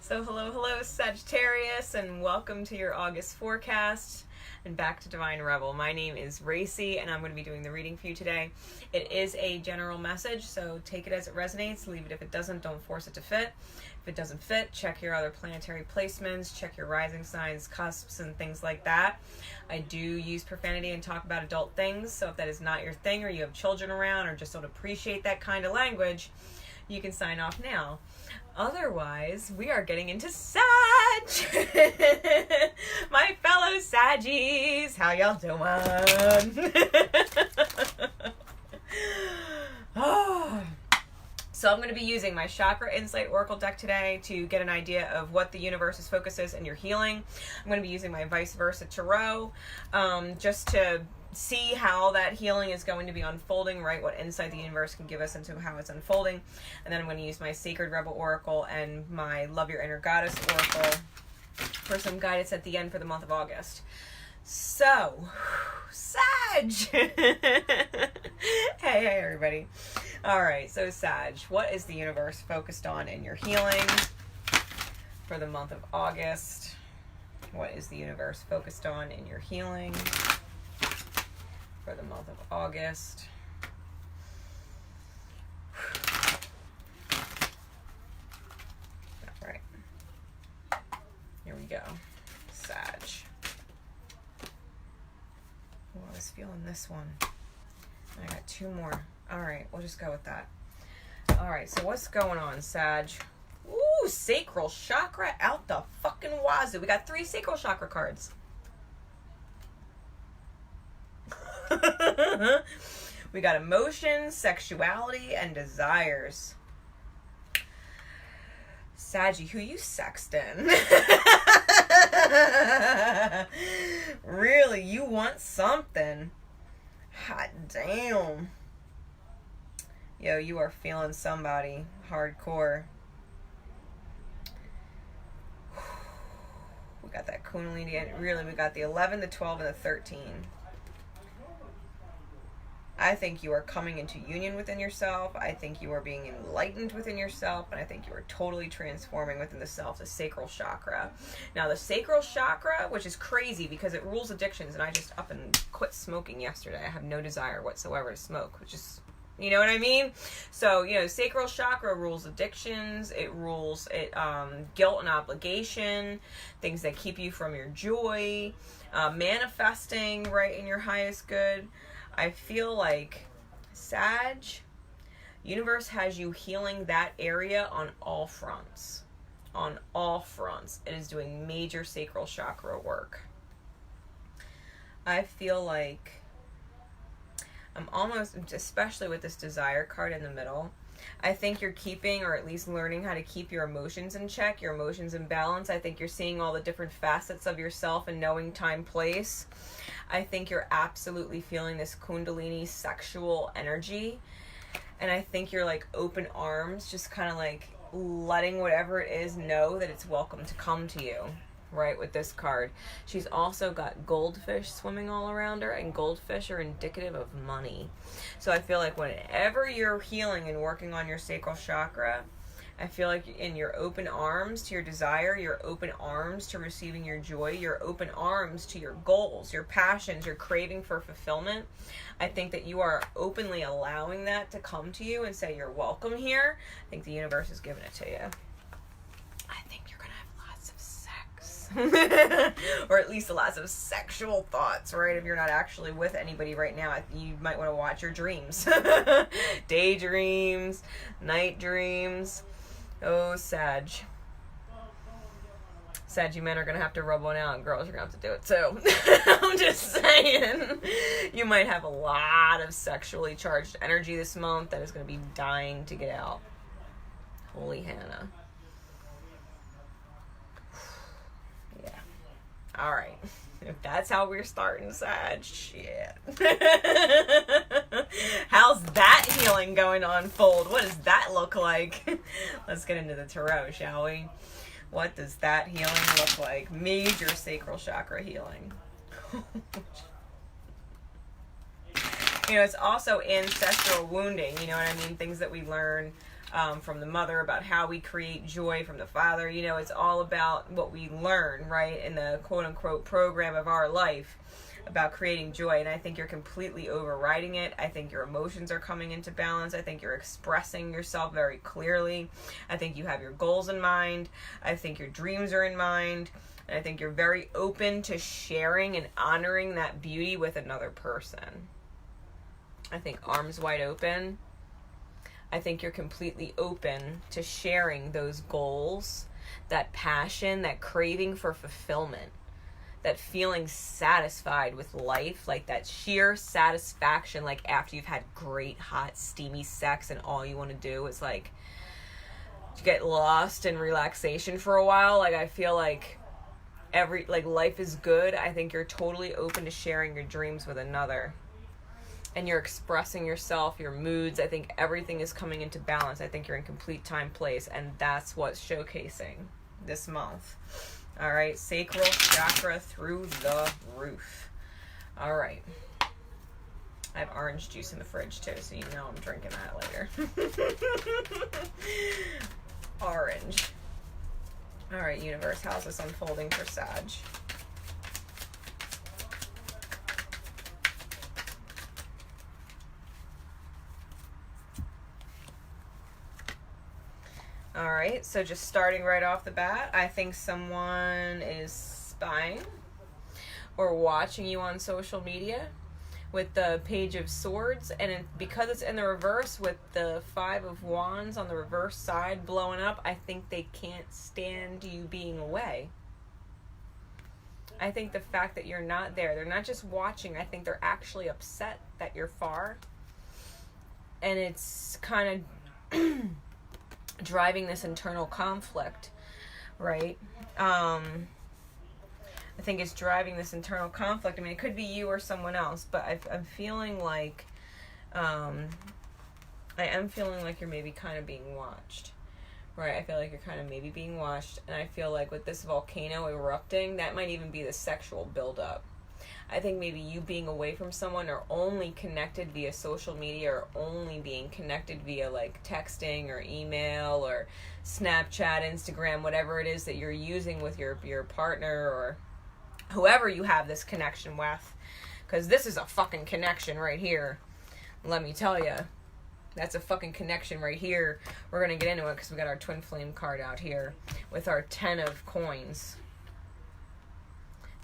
So hello Sagittarius, and welcome to your August forecast and back to Divine Rebel. My name is Racey and I'm going to be doing the reading for you today. It is a general message, so take it as it resonates, leave it if it doesn't, don't force it to fit. If it doesn't fit, check your other planetary placements, check your rising signs, cusps, and things like that. I do use profanity and talk about adult things, so if that is not your thing or you have children around or just don't appreciate that kind of language, you can sign off now. Otherwise, we are getting into Sag. My fellow Saggies, how y'all doing? Oh. So I'm going to be using my Chakra Insight Oracle deck today to get an idea of what the universe's focus is in your healing. I'm going to be using my Vice Versa Tarot just to see how that healing is going to be unfolding, right? What insight the universe can give us into how it's unfolding. And then I'm going to use my Sacred Rebel Oracle and my Love Your Inner Goddess Oracle for some guidance at the end for the month of August. So, Sag! Hey everybody. Alright, so Sag, what is the universe focused on in your healing for the month of August? What is the universe focused on in your healing for the month of August? All right. Here we go. Sag. Oh, I was feeling this one. I got two more. All right, we'll just go with that. All right, so what's going on, Sag? Ooh, sacral chakra out the fucking wazoo. We got 3 sacral chakra cards. We got emotions, sexuality, and desires. Saggy, who you sexting? Really, you want something? Hot damn. Yo, you are feeling somebody hardcore. We got that Kundalini, and really, we got the 11, the 12, and the 13. I think you are coming into union within yourself. I think you are being enlightened within yourself. And I think you are totally transforming within the self, the sacral chakra. Now, the sacral chakra, which is crazy because it rules addictions. And I just up and quit smoking yesterday. I have no desire whatsoever to smoke, which is, you know what I mean? So, you know, sacral chakra rules addictions. It rules guilt and obligation, things that keep you from your joy, manifesting right in your highest good. I feel like Sag, universe has you healing that area on all fronts. On all fronts. It is doing major sacral chakra work. I feel like I'm almost, especially with this desire card in the middle, I think you're keeping, or at least learning how to keep your emotions in check, your emotions in balance. I think you're seeing all the different facets of yourself and knowing time, place. I think you're absolutely feeling this Kundalini sexual energy. And I think you're like open arms, just kind of like letting whatever it is know that it's welcome to come to you, right, with this card. She's also got goldfish swimming all around her, and goldfish are indicative of money. So I feel like whenever you're healing and working on your sacral chakra, I feel like in your open arms to your desire, your open arms to receiving your joy, your open arms to your goals, your passions, your craving for fulfillment. I think that you are openly allowing that to come to you and say you're welcome here. I think the universe is giving it to you. I think you're going to have lots of sex. Or at least lots of sexual thoughts, right? If you're not actually with anybody right now, you might want to watch your dreams. Daydreams, night dreams. Oh, Sag. Saggy men are going to have to rub one out, and girls are going to have to do it too. I'm just saying. You might have a lot of sexually charged energy this month that is going to be dying to get out. Holy Hannah. Yeah. All right. If that's how we're starting, Sag, shit. How's that healing going to unfold? What does that look like? Let's get into the tarot, shall we? What does that healing look like? Major sacral chakra healing. You know, it's also ancestral wounding, you know what I mean? Things that we learn from the mother about how we create joy, from the father. You know, it's all about what we learn, right, in the quote-unquote program of our life about creating joy. And I think you're completely overriding it. I think your emotions are coming into balance. I think you're expressing yourself very clearly. I think you have your goals in mind. I think your dreams are in mind. And I think you're very open to sharing and honoring that beauty with another person. I think arms wide open. I think you're completely open to sharing those goals, that passion, that craving for fulfillment, that feeling satisfied with life, like that sheer satisfaction, like after you've had great, hot, steamy sex and all you want to do is like get lost in relaxation for a while. Like, I feel like life is good. I think you're totally open to sharing your dreams with another. And you're expressing yourself, your moods. I think everything is coming into balance. I think you're in complete time, place, and that's what's showcasing this month. All right, sacral chakra through the roof. All right. I have orange juice in the fridge too, so you know I'm drinking that later. Orange. All right, universe, how's this unfolding for Sag? All right, so just starting right off the bat, I think someone is spying or watching you on social media with the Page of Swords, and because it's in the reverse with the Five of Wands on the reverse side blowing up, I think they can't stand you being away. I think the fact that you're not there, they're not just watching, I think they're actually upset that you're far, and it's kind of driving this internal conflict, right? I think it's driving this internal conflict. I mean, it could be you or someone else, but I'm feeling like, I am feeling like you're maybe kind of being watched, right? I feel like you're kind of maybe being watched, and I feel like with this volcano erupting, that might even be the sexual buildup. I think maybe you being away from someone or only connected via social media or only being connected via like texting or email or Snapchat, Instagram, whatever it is that you're using with your partner or whoever you have this connection with. Because this is a fucking connection right here. Let me tell you. That's a fucking connection right here. We're going to get into it because we got our twin flame card out here with our 10 of coins.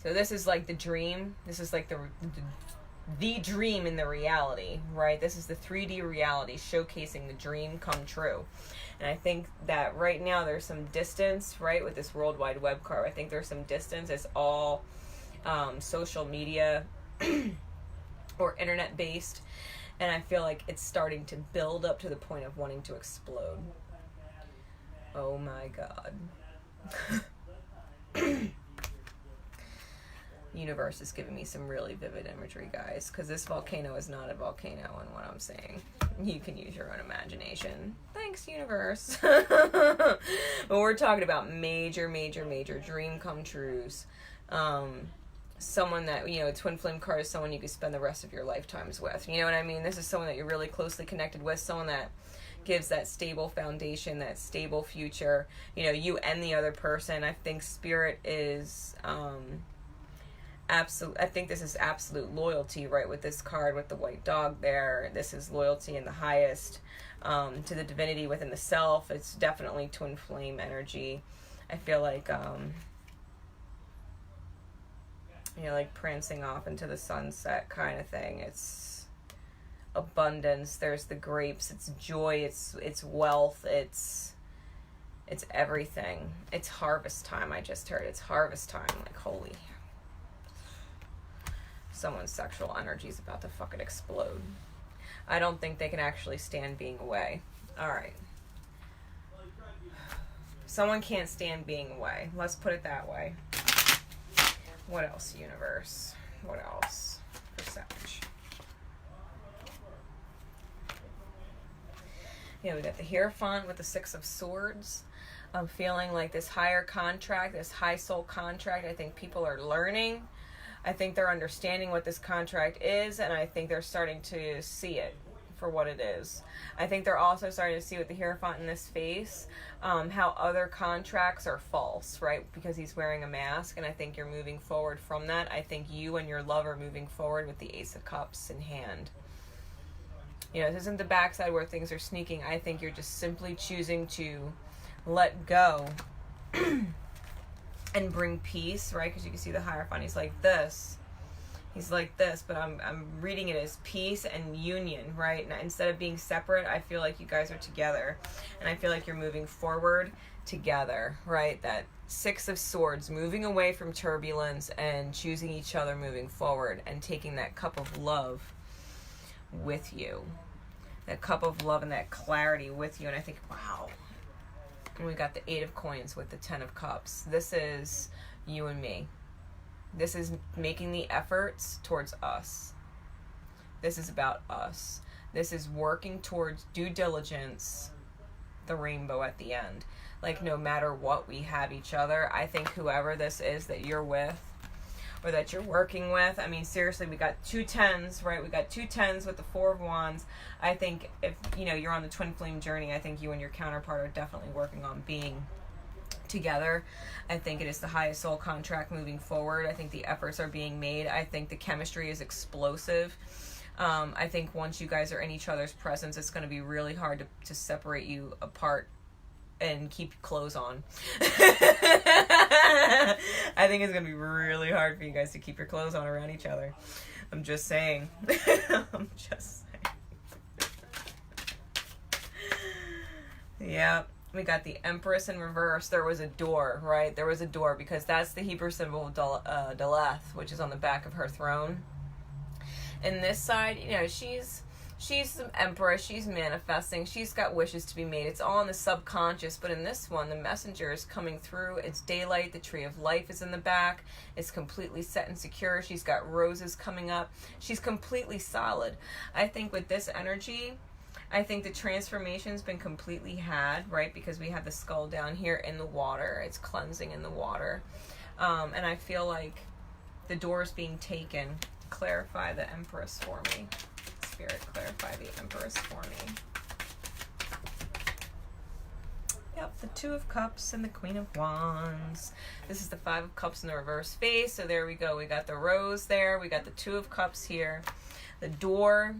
So this is like the dream. This is like the dream in the reality, right? This is the 3D reality showcasing the dream come true. And I think that right now there's some distance, right, with this World Wide Web card. I think there's some distance. It's all social media or internet based. And I feel like it's starting to build up to the point of wanting to explode. Oh my God. Universe is giving me some really vivid imagery, guys, because this volcano is not a volcano in what I'm saying. You can use your own imagination. Thanks, universe. But we're talking about major dream come trues. Someone that, you know, a twin flame card is someone you could spend the rest of your lifetimes with. You know what I mean? This is someone that you're really closely connected with, someone that gives that stable foundation, that stable future. You know, you and the other person. I think spirit is absolute. I think this is absolute loyalty, right, with this card with the white dog there. This is loyalty in the highest, to the divinity within the self. It's definitely twin flame energy. I feel like you know, like prancing off into the sunset kind of thing. It's abundance. There's the grapes. It's joy. It's wealth. It's everything. It's harvest time. I just heard it's harvest time. Like, holy. Someone's sexual energy is about to fucking explode. I don't think they can actually stand being away. All right. Someone can't stand being away. Let's put it that way. What else, universe? What else for Sag? Yeah, we got the Hierophant with the Six of Swords. I'm feeling like this higher contract, this high soul contract, I think people are learning. I think they're understanding what this contract is, and I think they're starting to see it for what it is. I think they're also starting to see with the Hierophant in this face, how other contracts are false, right? Because he's wearing a mask, and I think you're moving forward from that. I think you and your love are moving forward with the Ace of Cups in hand. You know, this isn't the backside where things are sneaking. I think you're just simply choosing to let go and bring peace, right? Because you can see the Hierophant, he's like this. He's like this, but I'm reading it as peace and union, right? And instead of being separate, I feel like you guys are together. And I feel like you're moving forward together, right? That Six of Swords, moving away from turbulence and choosing each other moving forward and taking that cup of love with you. That cup of love and that clarity with you. And I think, wow. And we got the Eight of Coins with the Ten of Cups. This is you and me. This is making the efforts towards us. This is about us. This is working towards due diligence, the rainbow at the end. Like, no matter what, we have each other. I think whoever this is that you're with or that you're working with, I mean, seriously, we got 2 tens, right? We got 2 tens with the Four of Wands. I think if, you know, you're on the twin flame journey, I think you and your counterpart are definitely working on being together. I think it is the highest soul contract moving forward. I think the efforts are being made. I think the chemistry is explosive. I think once you guys are in each other's presence, it's going to be really hard to separate you apart and keep clothes on. I think it's going to be really hard for you guys to keep your clothes on around each other. I'm just saying. I'm just saying. Yeah. We got the Empress in reverse. There was a door, right? There was a door because that's the Hebrew symbol of Daleth, which is on the back of her throne. And this side, you know, she's the Empress. She's manifesting. She's got wishes to be made. It's all in the subconscious. But in this one, the messenger is coming through. It's daylight. The tree of life is in the back. It's completely set and secure. She's got roses coming up. She's completely solid. I think with this energy, I think the transformation's been completely had, right? Because we have the skull down here in the water. It's cleansing in the water. And I feel like the door is being taken. Clarify the Empress for me. Spirit, clarify the Empress for me. Yep, the Two of Cups and the Queen of Wands. This is the Five of Cups in the reverse face. So there we go. We got the rose there. We got the Two of Cups here. The door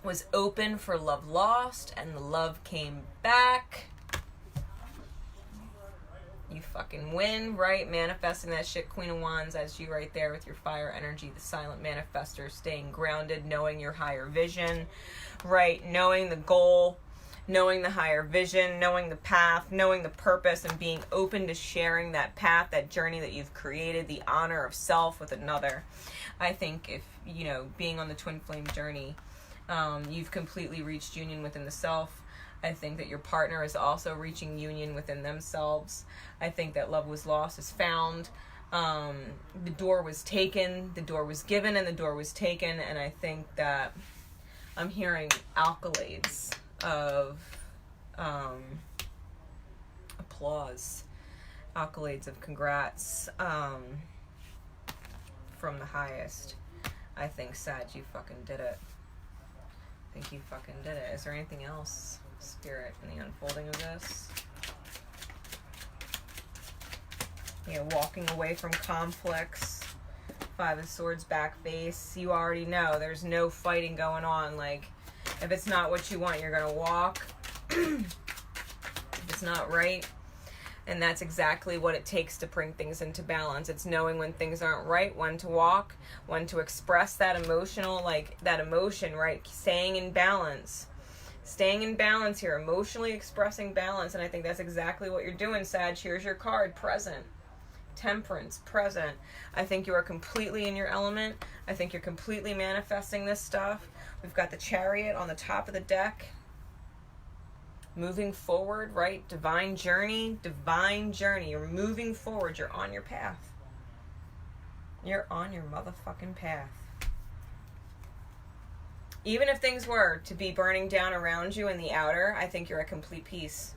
was open for love lost, and the love came back. You fucking win, right? Manifesting that shit, Queen of Wands, as you right there with your fire energy, the silent manifester, staying grounded, knowing your higher vision, right? Knowing the goal, knowing the higher vision, knowing the path, knowing the purpose, and being open to sharing that path, that journey that you've created, the honor of self with another. I think if, you know, being on the twin flame journey, you've completely reached union within the self. I think that your partner is also reaching union within themselves. I think that love was lost is found. The door was taken, the door was given, and the door was taken. And I think that I'm hearing accolades of applause, accolades of congrats from the highest. I think, Sag, you fucking did it. I think you fucking did it. Is there anything else, Spirit, in the unfolding of this? Yeah, walking away from conflicts. Five of Swords, back face. You already know there's no fighting going on. Like, if it's not what you want, you're gonna walk. If it's not right. And that's exactly what it takes to bring things into balance. It's knowing when things aren't right, when to walk, when to express that emotional, like that emotion, right? Staying in balance. Staying in balance here, emotionally expressing balance. And I think that's exactly what you're doing, Sag. Here's your card, present. Temperance, present. I think you are completely in your element. I think you're completely manifesting this stuff. We've got the Chariot on the top of the deck. Moving forward, right? Divine journey, divine journey. You're moving forward. You're on your path. You're on your motherfucking path. Even if things were to be burning down around you in the outer, I think you're at complete peace.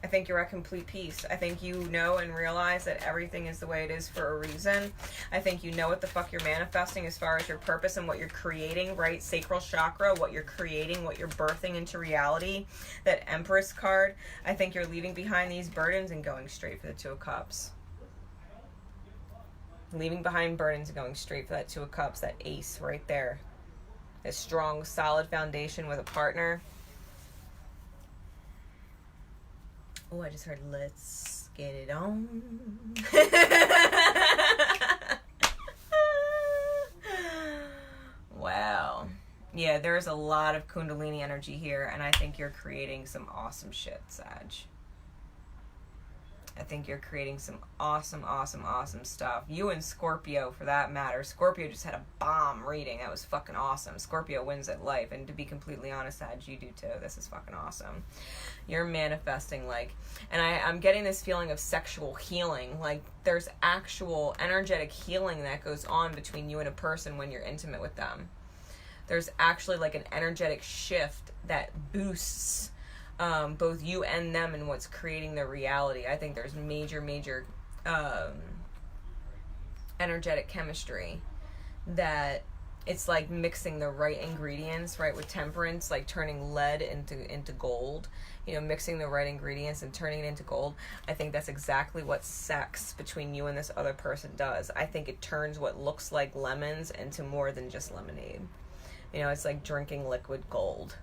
I think you're at complete peace. I think you know and realize that everything is the way it is for a reason. I think you know what the fuck you're manifesting as far as your purpose and what you're creating, right? Sacral chakra, what you're creating, what you're birthing into reality. That Empress card. I think you're leaving behind these burdens and going straight for the Two of Cups. Leaving behind burdens and going straight for that Two of Cups, that Ace right there. A strong, solid foundation with a partner. Oh, I just heard, let's get it on. Wow. Yeah, there's a lot of Kundalini energy here, and I think you're creating some awesome shit, Sag. I think you're creating some awesome stuff. You and Scorpio, for that matter. Scorpio just had a bomb reading. That was fucking awesome. Scorpio wins at life. And to be completely honest, Sag, you do too. This is fucking awesome. You're manifesting, like... And I'm getting this feeling of sexual healing. Like, there's actual energetic healing that goes on between you and a person when you're intimate with them. There's actually, like, an energetic shift that boosts... both you and them and what's creating their reality. I think there's major energetic chemistry that it's like mixing the right ingredients, right, with temperance, like turning lead into gold, you know, mixing the right ingredients and turning it into gold. I think that's exactly what sex between you and this other person does. I think it turns what looks like lemons into more than just lemonade. You know, it's like drinking liquid gold.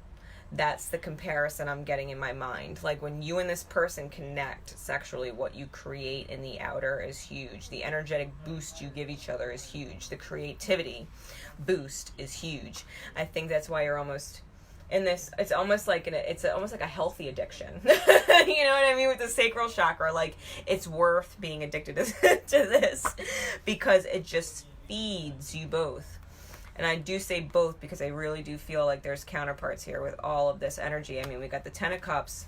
That's the comparison I'm getting in my mind. Like, when you and this person connect sexually, what you create in the outer is huge. The energetic boost you give each other is huge. The creativity boost is huge. I think that's why you're almost in this. It's almost like a healthy addiction. You know what I mean? With the sacral chakra, like, it's worth being addicted to this because it just feeds you both. And I do say both because I really do feel like there's counterparts here with all of this energy. I mean, we got the Ten of Cups,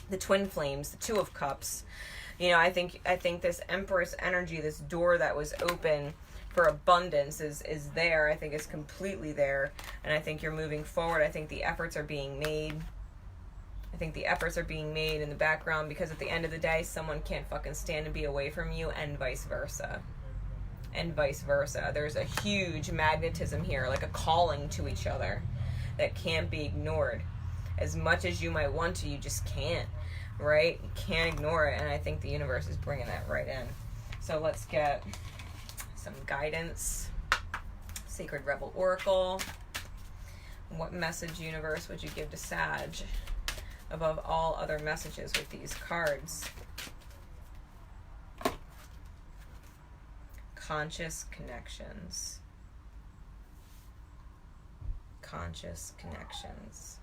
the Twin Flames, the Two of Cups. You know, I think this Empress energy, this door that was open for abundance is there. I think it's completely there. And I think you're moving forward. I think the efforts are being made. I think the efforts are being made in the background because at the end of the day, someone can't fucking stand and be away from you, and vice versa. And vice versa. There's a huge magnetism here, like a calling to each other that can't be ignored. As much as you might want to, you just can't, right? You can't ignore it, and I think the universe is bringing that right in. So let's get some guidance. Sacred Rebel Oracle. What message, universe, would you give to Sag above all other messages with these cards? Conscious connections. Conscious connections.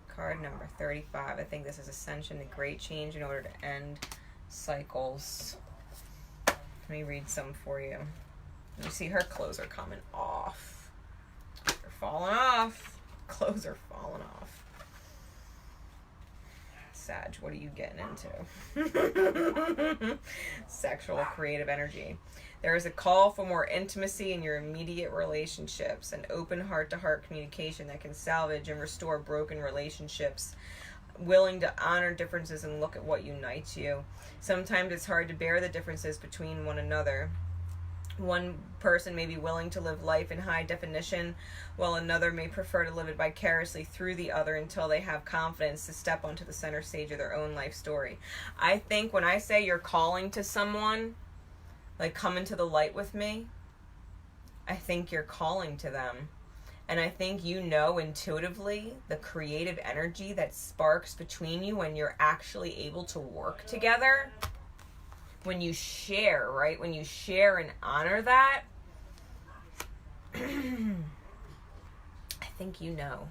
Card number 35. I think this is Ascension, the great change in order to end cycles. Let me read some for you. You see her clothes are coming off. They're falling off. Clothes are falling off. Sag, what are you getting into? Sexual, creative energy. There is a call for more intimacy in your immediate relationships, an open heart-to-heart communication that can salvage and restore broken relationships, willing to honor differences and look at what unites you. Sometimes it's hard to bear the differences between one another. One person may be willing to live life in high definition, while another may prefer to live it vicariously through the other until they have confidence to step onto the center stage of their own life story. I think when I say you're calling to someone, like, come into the light with me, I think you're calling to them. And I think you know intuitively the creative energy that sparks between you when you're actually able to work together. When you share, right? When you share and honor that, I think you know.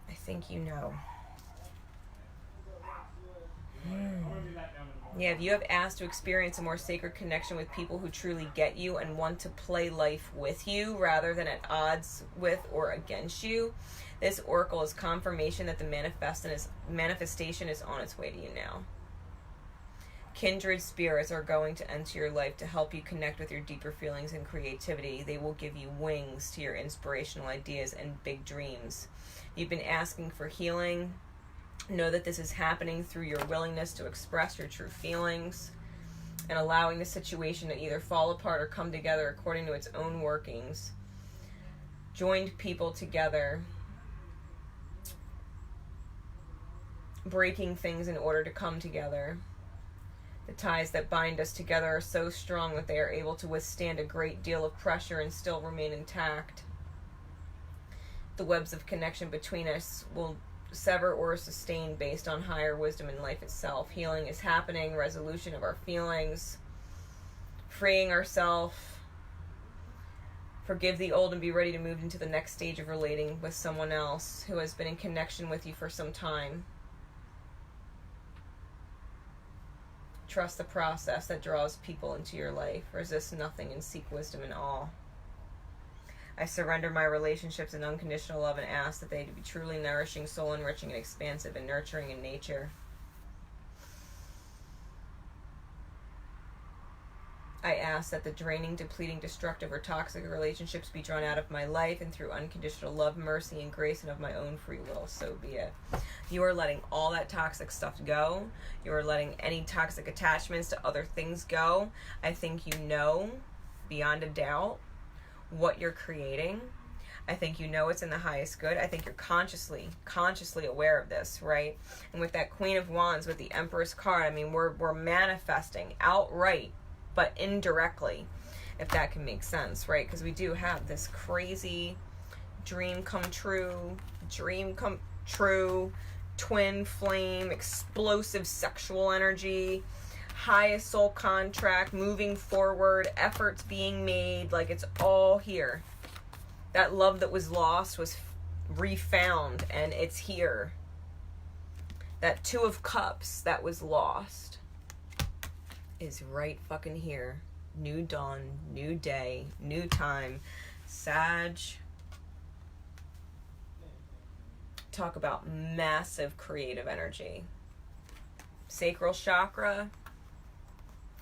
I think you know. Yeah, if you have asked to experience a more sacred connection with people who truly get you and want to play life with you rather than at odds with or against you, this oracle is confirmation that the manifestation is on its way to you now. Kindred spirits are going to enter your life to help you connect with your deeper feelings and creativity. They will give you wings to your inspirational ideas and big dreams. You've been asking for healing Know that this is happening through your willingness to express your true feelings and allowing the situation to either fall apart or come together according to its own workings. Joined people together, breaking things in order to come together. The ties that bind us together are so strong that they are able to withstand a great deal of pressure and still remain intact. The webs of connection between us will sever or sustain based on higher wisdom in life itself. Healing is happening, resolution of our feelings, freeing ourselves. Forgive the old and be ready to move into the next stage of relating with someone else who has been in connection with you for some time. Trust the process that draws people into your life. Resist nothing and seek wisdom in all. I surrender my relationships in unconditional love and ask that they be truly nourishing, soul enriching, and expansive and nurturing in nature. I ask that the draining, depleting, destructive, or toxic relationships be drawn out of my life, and through unconditional love, mercy, and grace, and of my own free will, so be it. You are letting all that toxic stuff go. You are letting any toxic attachments to other things go. I think you know, beyond a doubt, what you're creating. I think you know it's in the highest good. I think you're consciously aware of this, right? And with that Queen of Wands, with the Empress card, I mean, we're manifesting outright, but indirectly, if that can make sense, right? Because we do have this crazy dream come true, twin flame, explosive sexual energy, highest soul contract, moving forward, efforts being made, like it's all here. That love that was lost was refound, and it's here. That Two of Cups that was lost is right fucking here. New dawn, new day, new time. Sag. Talk about massive creative energy. Sacral chakra,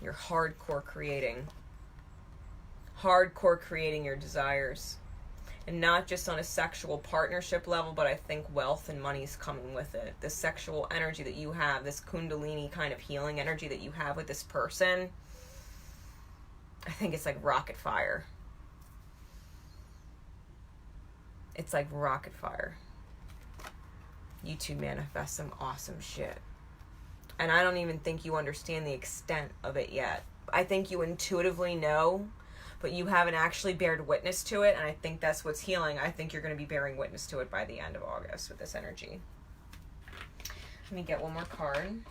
you're hardcore creating your desires. And not just on a sexual partnership level, but I think wealth and money's coming with it. The sexual energy that you have, this kundalini kind of healing energy that you have with this person, I think it's like rocket fire. It's like rocket fire. You two manifest some awesome shit. And I don't even think you understand the extent of it yet. I think you intuitively know, but you haven't actually bared witness to it, and I think that's what's healing. I think you're going to be bearing witness to it by the end of August with this energy. Let me get one more card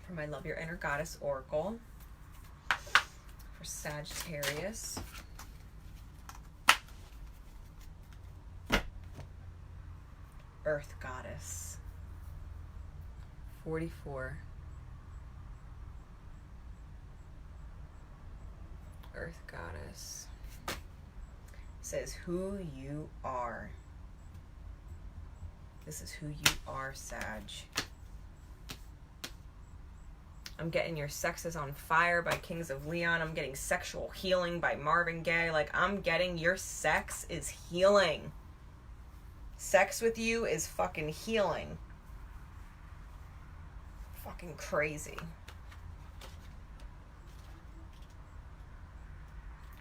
for my Love Your Inner Goddess Oracle for Sagittarius. Earth Goddess. 44. Earth Goddess says who you are. This is who you are, Sag. I'm getting Your Sex is on Fire by Kings of Leon. I'm getting Sexual Healing by Marvin Gaye. Like, I'm getting your sex is healing. Sex with you is fucking healing. Fucking crazy.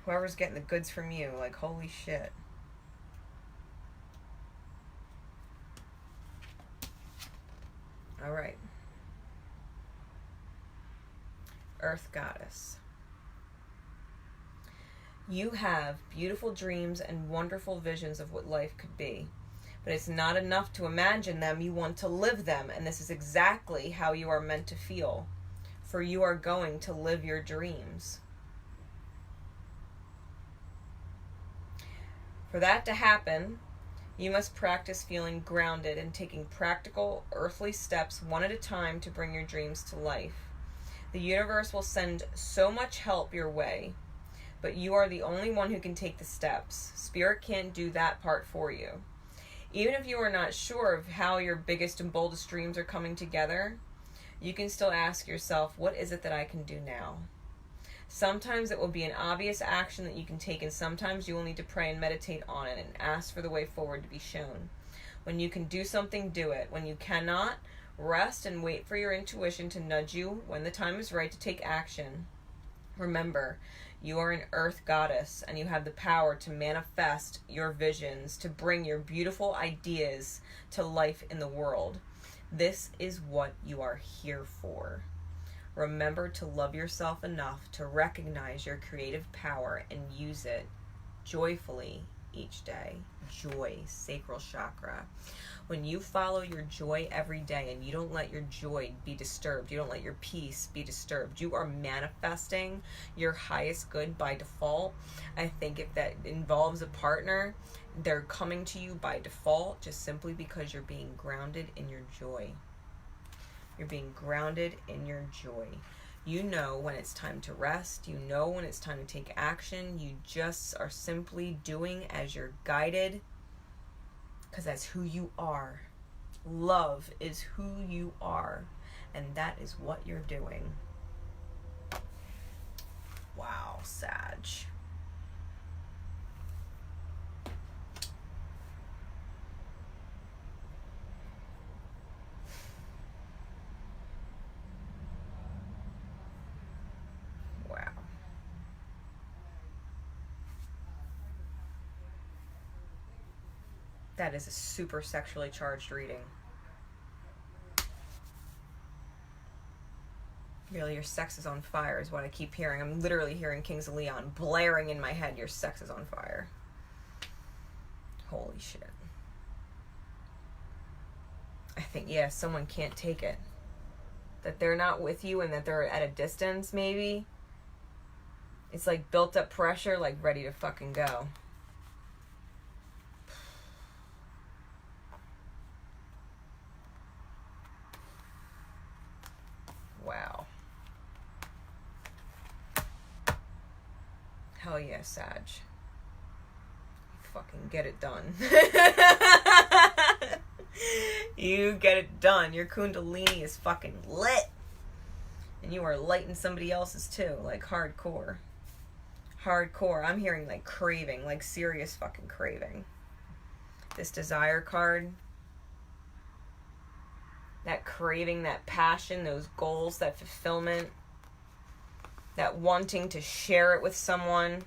Whoever's getting the goods from you, like, holy shit. All right. Earth Goddess. You have beautiful dreams and wonderful visions of what life could be. But it's not enough to imagine them. You want to live them. And this is exactly how you are meant to feel. For you are going to live your dreams. For that to happen, you must practice feeling grounded and taking practical, earthly steps one at a time to bring your dreams to life. The universe will send so much help your way, but you are the only one who can take the steps. Spirit can't do that part for you. Even if you are not sure of how your biggest and boldest dreams are coming together, you can still ask yourself, what is it that I can do now? Sometimes it will be an obvious action that you can take, and sometimes you will need to pray and meditate on it and ask for the way forward to be shown. When you can do something, do it. When you cannot, rest and wait for your intuition to nudge you when the time is right to take action. Remember, you are an earth goddess, and you have the power to manifest your visions, to bring your beautiful ideas to life in the world. This is what you are here for. Remember to love yourself enough to recognize your creative power and use it joyfully each day. Joy, sacral chakra. When you follow your joy every day and you don't let your joy be disturbed, you don't let your peace be disturbed, you are manifesting your highest good by default. I think if that involves a partner, they're coming to you by default just simply because you're being grounded in your joy. You're being grounded in your joy. You know when it's time to rest. You know when it's time to take action. You just are simply doing as you're guided, because that's who you are. Love is who you are, and that is what you're doing. Wow, Sag. That is a super sexually charged reading. Really, your sex is on fire is what I keep hearing. I'm literally hearing Kings of Leon blaring in my head, your sex is on fire. Holy shit. I think, yeah, someone can't take it. That they're not with you and that they're at a distance, maybe. It's like built up pressure, like ready to fucking go. Wow. Hell yeah, Sag. Fucking get it done. You get it done. Your kundalini is fucking lit. And you are lighting somebody else's too. Like hardcore. Hardcore. I'm hearing like craving. Like serious fucking craving. This desire card. That craving, that passion, those goals, that fulfillment, that wanting to share it with someone,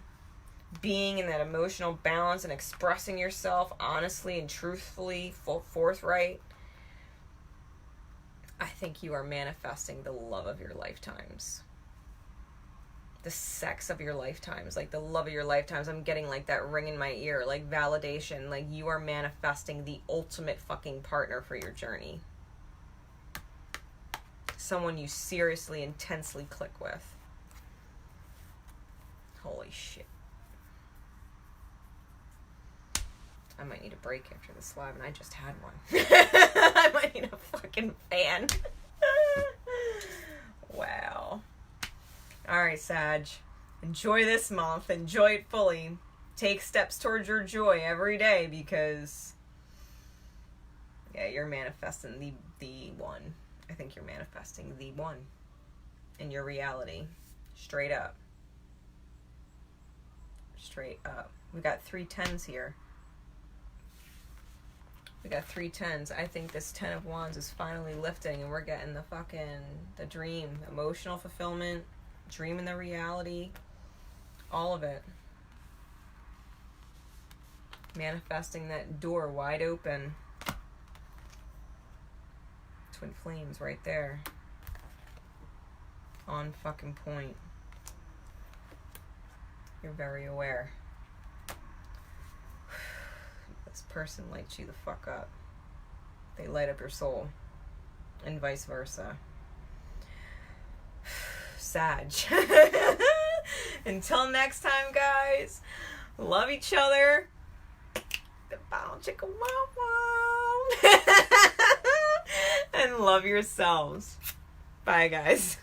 being in that emotional balance and expressing yourself honestly and truthfully, forthright. I think you are manifesting the love of your lifetimes. The sex of your lifetimes, like the love of your lifetimes. I'm getting like that ring in my ear, like validation, like you are manifesting the ultimate fucking partner for your journey. Someone you seriously, intensely click with. Holy shit. I might need a break after this live, and I just had one. I might need a fucking fan. Wow. Alright, Sag. Enjoy this month. Enjoy it fully. Take steps towards your joy every day, because yeah, you're manifesting the one. I think you're manifesting the one in your reality. Straight up. Straight up. We got 3 10s here. We got 3 10s. I think this 10 of Wands is finally lifting, and we're getting the dream, emotional fulfillment, dream in the reality, all of it. Manifesting that door wide open. Twin flames right there. On fucking point. You're very aware. This person lights you the fuck up. They light up your soul. And vice versa. Sag. Until next time, guys. Love each other. The bow chicka wow wow. And love yourselves. Bye, guys.